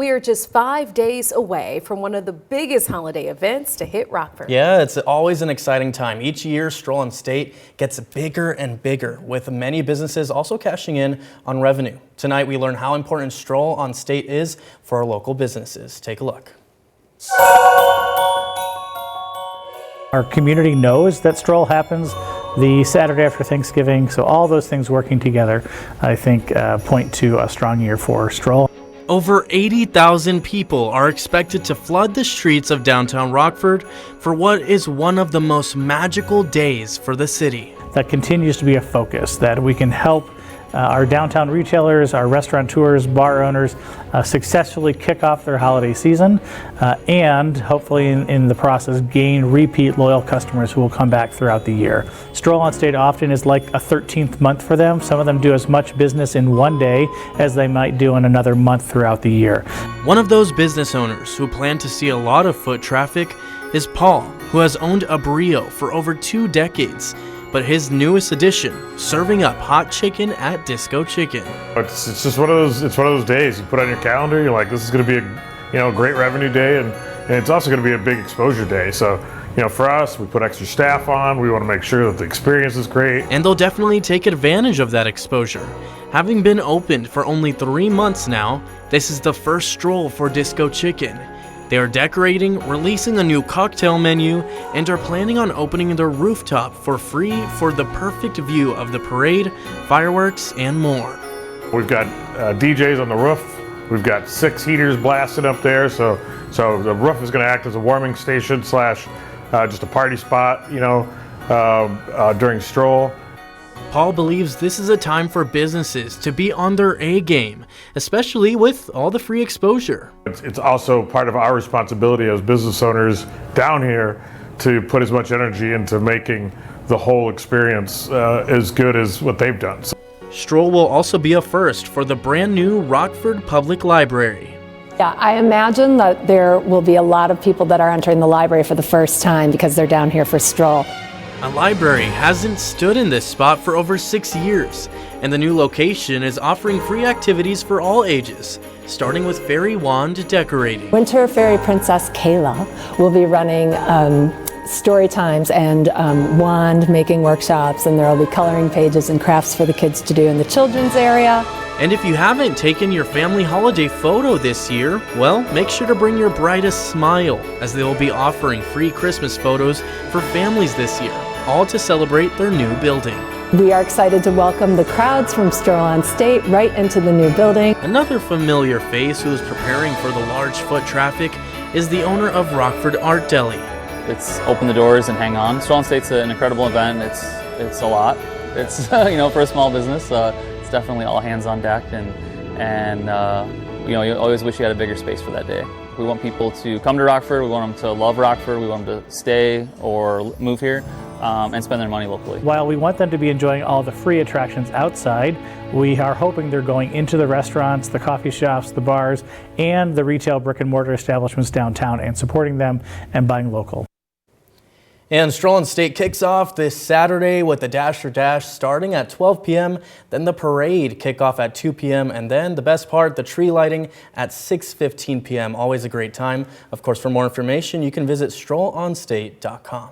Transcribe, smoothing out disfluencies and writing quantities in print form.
We are just 5 days away from one of the biggest holiday events to hit Rockford. Yeah, it's always an exciting time. Each year, Stroll On State gets bigger and bigger, with many businesses also cashing in on revenue. Tonight, we learn how important Stroll On State is for our local businesses. Take a look. Our community knows that Stroll happens the Saturday after Thanksgiving, so all those things working together, I think, point to a strong year for Stroll. Over 80,000 people are expected to flood the streets of downtown Rockford for what is one of the most magical days for the city. That continues to be a focus, that we can help our downtown retailers, our restaurateurs, bar owners successfully kick off their holiday season and hopefully in the process gain repeat loyal customers who will come back throughout the year. Stroll On State often is like a 13th month for them. Some of them do as much business in one day as they might do in another month throughout the year. One of those business owners who plan to see a lot of foot traffic is Paul, who has owned a burrito for over 2 decades. But his newest addition, serving up hot chicken at Disco Chicken. It's just one of those days you put on your calendar. You're like, this is going to be a great revenue day, and it's also going to be a big exposure day. So for us, we put extra staff on. We want to make sure that the experience is great. And they'll definitely take advantage of that exposure. Having been opened for only 3 months now, this is the first stroll for Disco Chicken. They are decorating, releasing a new cocktail menu, and are planning on opening their rooftop for free for the perfect view of the parade, fireworks, and more. We've got DJs on the roof. We've got 6 heaters blasted up there, so the roof is going to act as a warming station slash just a party spot, during Stroll. Paul believes this is a time for businesses to be on their A game, especially with all the free exposure. It's also part of our responsibility as business owners down here to put as much energy into making the whole experience as good as what they've done. Stroll will also be a first for the brand new Rockford Public Library. Yeah, I imagine that there will be a lot of people that are entering the library for the first time because they're down here for Stroll. A library hasn't stood in this spot for over 6 years, and the new location is offering free activities for all ages, starting with fairy wand decorating. Winter Fairy Princess Kayla will be running story times and wand making workshops, and there will be coloring pages and crafts for the kids to do in the children's area. And if you haven't taken your family holiday photo this year, well, make sure to bring your brightest smile, as they will be offering free Christmas photos for families this year, all to celebrate their new building. We are excited to welcome the crowds from Stroll On State right into the new building. Another familiar face who is preparing for the large foot traffic is the owner of Rockford Art Deli. It's open the doors and hang on. Stroll On State's an incredible event. It's a lot. It's for a small business. It's definitely all hands on deck, and you always wish you had a bigger space for that day. We want people to come to Rockford. We want them to love Rockford. We want them to stay or move here and spend their money locally. While we want them to be enjoying all the free attractions outside, we are hoping they're going into the restaurants, the coffee shops, the bars, and the retail brick and mortar establishments downtown and supporting them and buying local. And Stroll On State kicks off this Saturday with the Dasher Dash starting at 12 p.m., then the parade kickoff at 2 p.m., and then the best part, the tree lighting at 6:15 p.m. Always a great time. Of course, for more information, you can visit strollonstate.com.